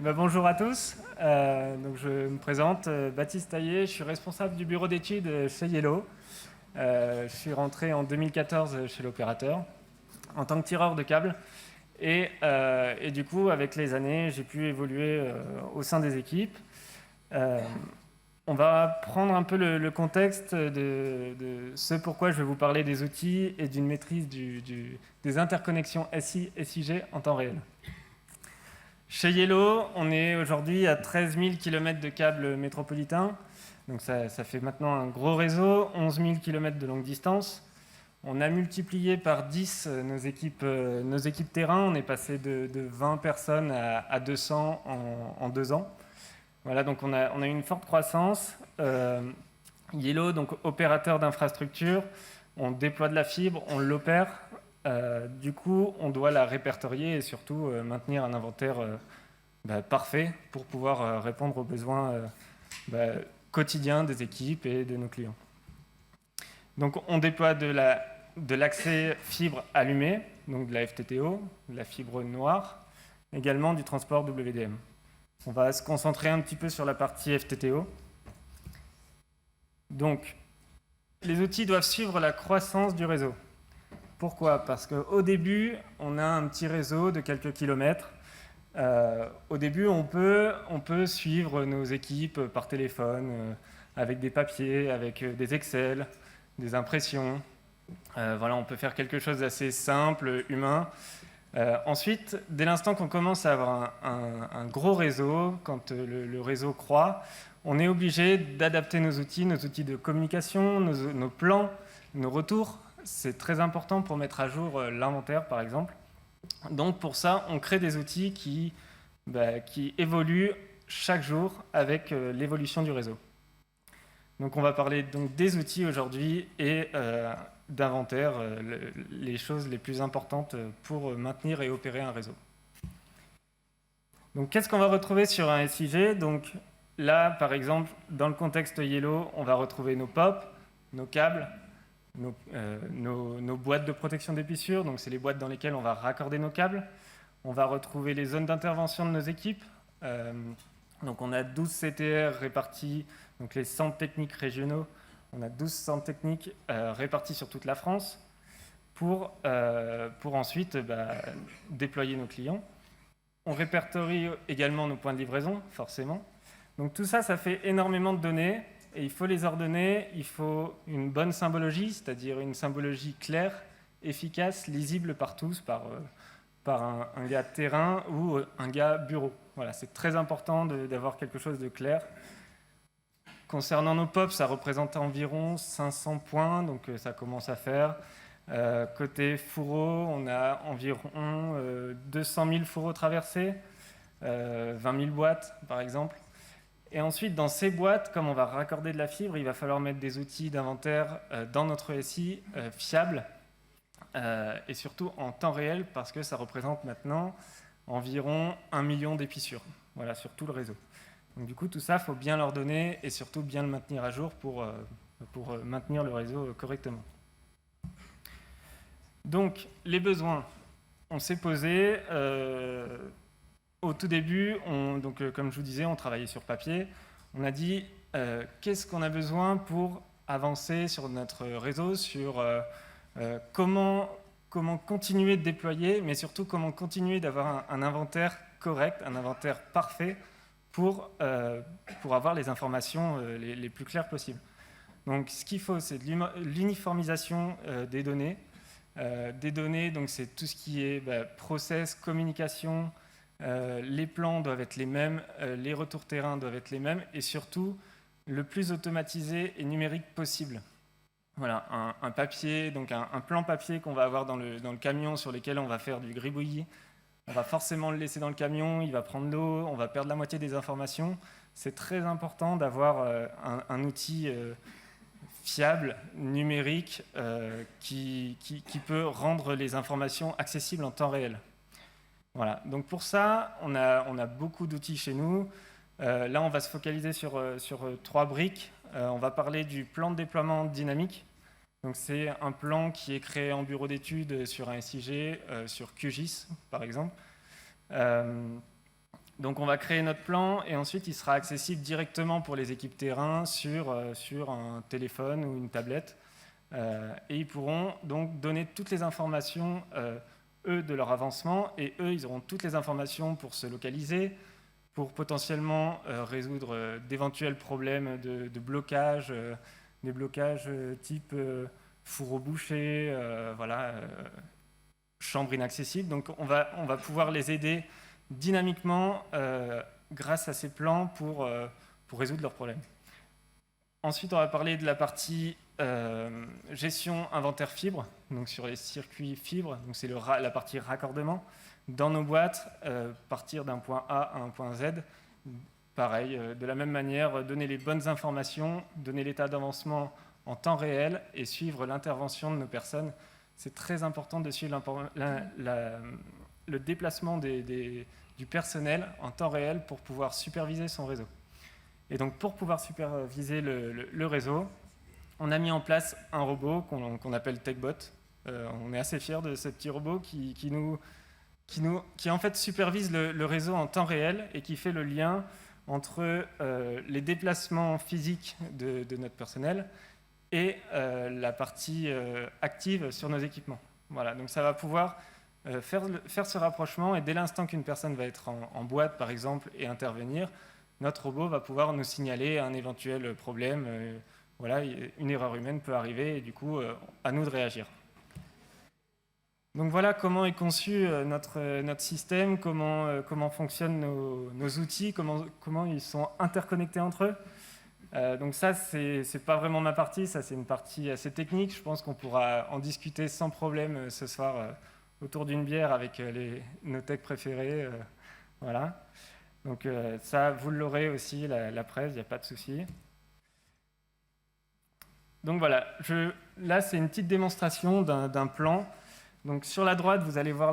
Bonjour à tous. Donc je me présente, Baptiste Taillé, je suis responsable du bureau d'études chez Yellow. Je suis rentré en 2014 chez l'opérateur en tant que tireur de câbles. Et du coup, avec les années, j'ai pu évoluer au sein des équipes. Euh, on va prendre un peu le contexte de ce pourquoi je vais vous parler des outils et d'une maîtrise des interconnexions SI et SIG en temps réel. Chez Yellow, on est aujourd'hui à 13 000 km de câbles métropolitains. Donc ça fait maintenant un gros réseau, 11 000 km de longue distance. On a multiplié par 10 nos équipes terrain. On est passé de 20 personnes à 200 en 2 ans. Voilà, donc on a une forte croissance. Yellow, donc opérateur d'infrastructure, on déploie de la fibre, on l'opère. Du coup, on doit la répertorier et surtout maintenir un inventaire parfait pour pouvoir répondre aux besoins quotidiens des équipes et de nos clients. Donc, on déploie de l'accès fibre allumée, donc de la FTTO, de la fibre noire, également du transport WDM. On va se concentrer un petit peu sur la partie FTTO. Donc, les outils doivent suivre la croissance du réseau. Pourquoi ? Parce qu'au début, on a un petit réseau de quelques kilomètres. Au début, on peut suivre nos équipes par téléphone, avec des papiers, avec des Excel, des impressions. Voilà, on peut faire quelque chose d'assez simple, humain. Ensuite, dès l'instant qu'on commence à avoir un gros réseau, quand le réseau croît, on est obligé d'adapter nos outils de communication, nos plans, nos retours. C'est très important pour mettre à jour l'inventaire, par exemple. Donc pour ça, on crée des outils qui évoluent chaque jour avec l'évolution du réseau. Donc on va parler donc des outils aujourd'hui et d'inventaire, les choses les plus importantes pour maintenir et opérer un réseau. Donc qu'est-ce qu'on va retrouver sur un SIG ? Donc là, par exemple, dans le contexte Yellow, on va retrouver nos POP, nos câbles, nos boîtes de protection des fissures, donc c'est les boîtes dans lesquelles on va raccorder nos câbles. On va retrouver les zones d'intervention de nos équipes. Donc on a 12 CTR répartis, donc les centres techniques régionaux. On a 12 centres techniques répartis sur toute la France pour ensuite déployer nos clients. On répertorie également nos points de livraison, forcément. Donc tout ça, ça fait énormément de données. Et il faut les ordonner, il faut une bonne symbologie, c'est-à-dire une symbologie claire, efficace, lisible par tous, par un gars terrain ou un gars bureau. Voilà, c'est très important d'avoir quelque chose de clair. Concernant nos POP, ça représente environ 500 points, donc ça commence à faire. Côté fourreau, on a environ 200 000 fourreaux traversés, 20 000 boîtes par exemple. Et ensuite, dans ces boîtes, comme on va raccorder de la fibre, il va falloir mettre des outils d'inventaire dans notre SI fiables et surtout en temps réel parce que ça représente maintenant environ 1 million d'épissures, voilà, sur tout le réseau. Donc du coup, tout ça, il faut bien leur donner et surtout bien le maintenir à jour pour maintenir le réseau correctement. Donc, les besoins, on s'est posé... Au tout début, comme je vous disais, on travaillait sur papier. On a dit qu'est-ce qu'on a besoin pour avancer sur notre réseau, sur comment continuer de déployer, mais surtout comment continuer d'avoir un inventaire correct, un inventaire parfait pour avoir les informations les plus claires possibles. Donc ce qu'il faut, c'est de l'uniformisation des données. Donc c'est tout ce qui est process, communication. Les plans doivent être les mêmes, les retours terrain doivent être les mêmes et surtout le plus automatisé et numérique possible. Voilà, un papier, donc un plan papier qu'on va avoir dans le camion sur lequel on va faire du gribouillis. On va forcément le laisser dans le camion, il va prendre l'eau, on va perdre la moitié des informations. C'est très important d'avoir un outil fiable, numérique, qui peut rendre les informations accessibles en temps réel. Voilà, donc pour ça, on a beaucoup d'outils chez nous. Là, on va se focaliser sur 3 briques. On va parler du plan de déploiement dynamique. Donc, c'est un plan qui est créé en bureau d'études sur un SIG, sur QGIS, par exemple. Donc on va créer notre plan et ensuite il sera accessible directement pour les équipes terrain sur un téléphone ou une tablette. Et ils pourront donc donner toutes les informations, eux, de leur avancement, et eux, ils auront toutes les informations pour se localiser, pour potentiellement résoudre d'éventuels problèmes de blocage, des blocages type fourreau bouché, voilà, chambre inaccessible. Donc on va pouvoir les aider dynamiquement grâce à ces plans pour résoudre leurs problèmes. Ensuite, on va parler de la partie gestion inventaire fibre, donc sur les circuits fibres, donc c'est la partie raccordement. Dans nos boîtes, partir d'un point A à un point Z, pareil, de la même manière, donner les bonnes informations, donner l'état d'avancement en temps réel et suivre l'intervention de nos personnes. C'est très important de suivre le déplacement du personnel en temps réel pour pouvoir superviser son réseau. Et donc pour pouvoir superviser le réseau, on a mis en place un robot qu'on appelle TechBot. On est assez fiers de ce petit robot qui en fait supervise le réseau en temps réel et qui fait le lien entre les déplacements physiques de notre personnel et la partie active sur nos équipements. Voilà, donc ça va pouvoir faire ce rapprochement et dès l'instant qu'une personne va être en boîte, par exemple, et intervenir, notre robot va pouvoir nous signaler un éventuel problème. Voilà, une erreur humaine peut arriver et du coup, à nous de réagir. Donc voilà comment est conçu notre système, comment fonctionnent nos outils, comment ils sont interconnectés entre eux. Donc ça, c'est pas vraiment ma partie, ça c'est une partie assez technique. Je pense qu'on pourra en discuter sans problème ce soir autour d'une bière avec nos techs préférés. Voilà. Donc ça, vous l'aurez aussi, la presse, il n'y a pas de souci. Donc voilà, là c'est une petite démonstration d'un plan. Donc sur la droite, vous allez voir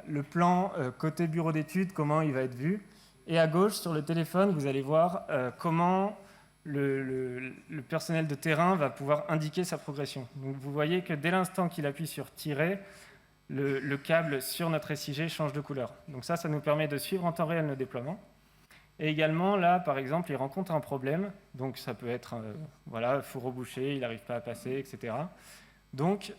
le plan côté bureau d'études, comment il va être vu. Et à gauche, sur le téléphone, vous allez voir comment le personnel de terrain va pouvoir indiquer sa progression. Donc vous voyez que dès l'instant qu'il appuie sur tirer, le câble sur notre SIG change de couleur. Donc ça nous permet de suivre en temps réel nos déploiements. Et également, là, par exemple, il rencontre un problème. Donc ça peut être, voilà, fourreau bouché, il n'arrive pas à passer, etc. Donc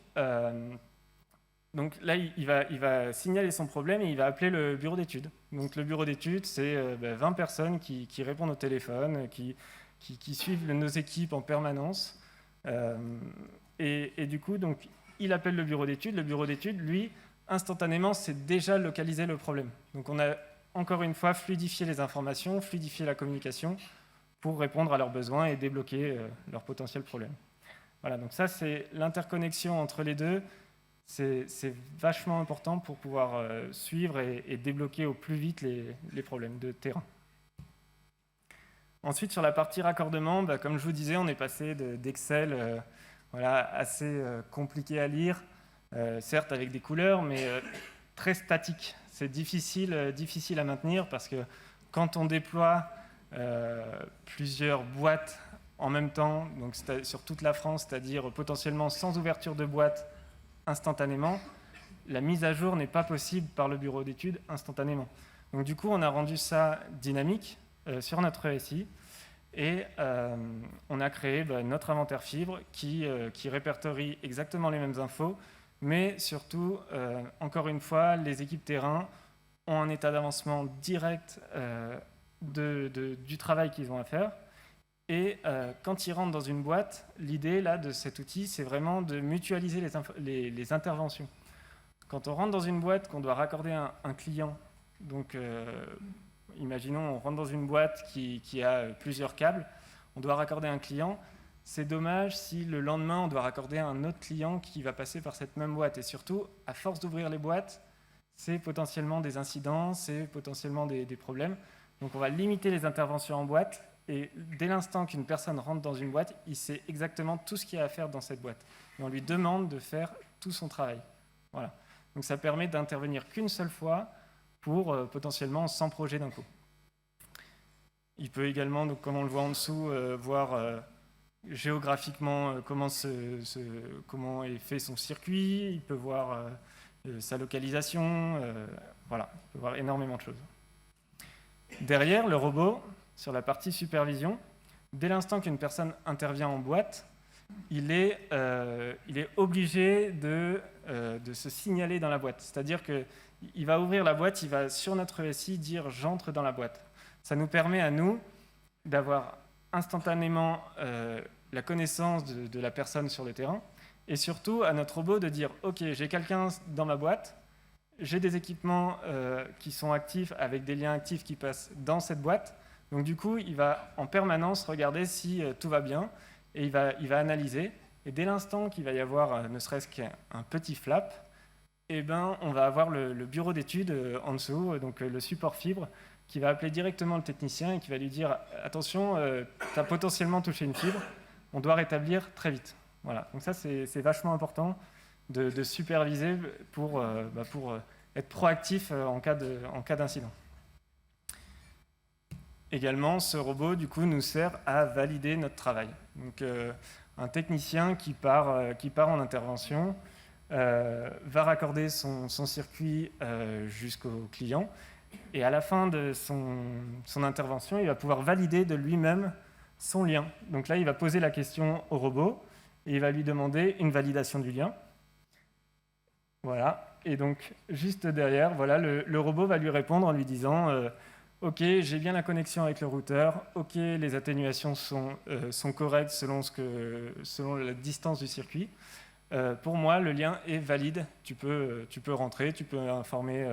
là, il va signaler son problème et il va appeler le bureau d'études. Donc le bureau d'études, c'est 20 personnes qui répondent au téléphone, qui suivent nos équipes en permanence. Et du coup, donc, il appelle le bureau d'études. Le bureau d'études, lui, instantanément, sait déjà localiser le problème. Donc on a encore une fois fluidifié les informations, fluidifié la communication pour répondre à leurs besoins et débloquer leurs potentiels problèmes. Voilà, donc ça, c'est l'interconnexion entre les deux. C'est vachement important pour pouvoir suivre et débloquer au plus vite les problèmes de terrain. Ensuite, sur la partie raccordement, comme je vous disais, on est passé d'Excel voilà, assez compliqué à lire, certes avec des couleurs, mais très statique. C'est difficile à maintenir parce que quand on déploie plusieurs boîtes en même temps, donc sur toute la France, c'est-à-dire potentiellement sans ouverture de boîte instantanément, la mise à jour n'est pas possible par le bureau d'études instantanément. Donc du coup, on a rendu ça dynamique sur notre SI et on a créé notre inventaire fibre qui répertorie exactement les mêmes infos, mais surtout, encore une fois, les équipes terrain ont un état d'avancement direct du travail qu'ils ont à faire. Et quand ils rentrent dans une boîte, l'idée là, de cet outil, c'est vraiment de mutualiser les interventions. Quand on rentre dans une boîte, qu'on doit raccorder un client, donc imaginons on rentre dans une boîte qui a plusieurs câbles, on doit raccorder un client, c'est dommage si le lendemain on doit raccorder un autre client qui va passer par cette même boîte. Et surtout, à force d'ouvrir les boîtes, c'est potentiellement des incidents, c'est potentiellement des problèmes. Donc on va limiter les interventions en boîte. Et dès l'instant qu'une personne rentre dans une boîte, il sait exactement tout ce qu'il y a à faire dans cette boîte. Et on lui demande de faire tout son travail. Voilà. Donc ça permet d'intervenir qu'une seule fois pour potentiellement 100 projets d'un coup. Il peut également, donc, comme on le voit en dessous, voir géographiquement comment est fait son circuit. Il peut voir sa localisation. Voilà, il peut voir énormément de choses. Derrière, le robot, sur la partie supervision, dès l'instant qu'une personne intervient en boîte, il est obligé de se signaler dans la boîte. C'est-à-dire qu'il va ouvrir la boîte, il va sur notre SI dire « j'entre dans la boîte ». Ça nous permet à nous d'avoir instantanément la connaissance de la personne sur le terrain et surtout à notre robot de dire « ok, j'ai quelqu'un dans ma boîte, j'ai des équipements qui sont actifs avec des liens actifs qui passent dans cette boîte ». Donc du coup, il va en permanence regarder si tout va bien et il va analyser. Et dès l'instant qu'il va y avoir ne serait-ce qu'un petit flap, eh ben, on va avoir le bureau d'études en dessous, donc le support fibre, qui va appeler directement le technicien et qui va lui dire « attention, tu as potentiellement touché une fibre, on doit rétablir très vite ». Voilà. Donc ça, c'est vachement important de superviser pour être proactif en cas d'incident. Également, ce robot, du coup, nous sert à valider notre travail. Donc, un technicien qui part en intervention va raccorder son circuit jusqu'au client et à la fin de son intervention, il va pouvoir valider de lui-même son lien. Donc là, il va poser la question au robot et il va lui demander une validation du lien. Voilà. Et donc, juste derrière, voilà, le robot va lui répondre en lui disant ok, j'ai bien la connexion avec le routeur. Ok, les atténuations sont correctes selon la distance du circuit. Pour moi, le lien est valide. Tu peux rentrer, tu peux informer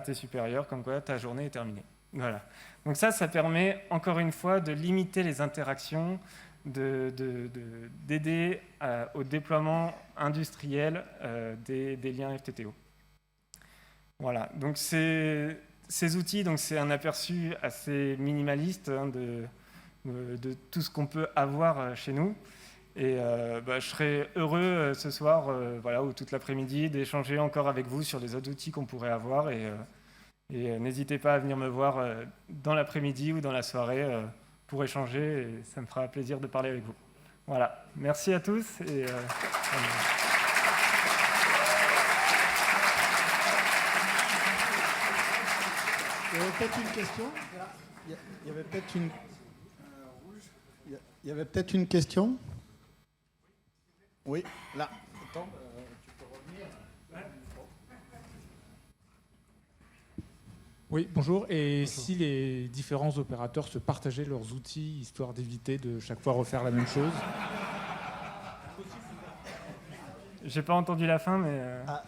tes supérieurs comme quoi ta journée est terminée. Voilà. Donc ça permet encore une fois de limiter les interactions, d'aider au déploiement industriel des liens FTTO. Voilà. Donc ces outils, donc c'est un aperçu assez minimaliste de tout ce qu'on peut avoir chez nous. Et je serais heureux ce soir ou toute l'après-midi d'échanger encore avec vous sur les autres outils qu'on pourrait avoir. Et n'hésitez pas à venir me voir dans l'après-midi ou dans la soirée pour échanger. Et ça me fera plaisir de parler avec vous. Voilà. Merci à tous. Et, il y avait peut-être une question. Il y avait peut-être une question. Oui, là. Attends, tu peux revenir. Oui, bonjour. Et si les différents opérateurs se partageaient leurs outils, histoire d'éviter de chaque fois refaire la même chose? J'ai pas entendu la fin,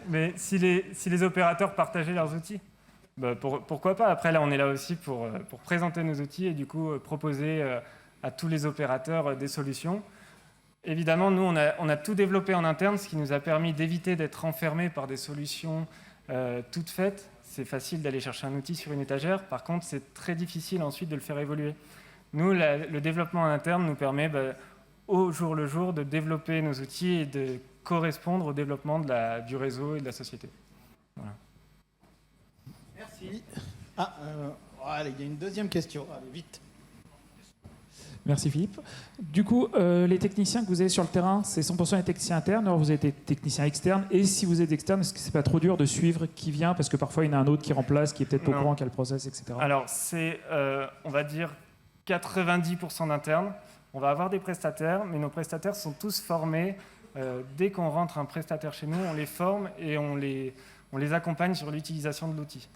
mais si les opérateurs partageaient leurs outils, pourquoi pas. Après, là, on est là aussi pour présenter nos outils et du coup proposer à tous les opérateurs des solutions. Évidemment, nous, on a tout développé en interne, ce qui nous a permis d'éviter d'être enfermés par des solutions toutes faites. C'est facile d'aller chercher un outil sur une étagère. Par contre, c'est très difficile ensuite de le faire évoluer. Nous, le développement en interne nous permet au jour le jour de développer nos outils et de correspondre au développement du réseau et de la société. Voilà. Merci. Allez, il y a une deuxième question. Allez, vite. Merci Philippe. Du coup, les techniciens que vous avez sur le terrain, c'est 100% des techniciens internes, alors vous êtes des techniciens externes. Et si vous êtes externe, est-ce que c'est pas trop dur de suivre qui vient? Parce que parfois, il y en a un autre qui remplace, qui est peut-être pas au courant, qui a le process, etc. Alors, c'est, on va dire, 90% d'internes. On va avoir des prestataires, mais nos prestataires sont tous formés. Dès qu'on rentre un prestataire chez nous, on les forme et on les accompagne sur l'utilisation de l'outil.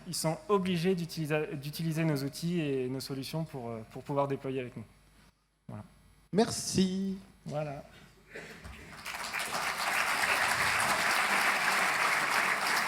Ils sont obligés d'utiliser nos outils et nos solutions pour pouvoir déployer avec nous. Voilà. Merci. Voilà.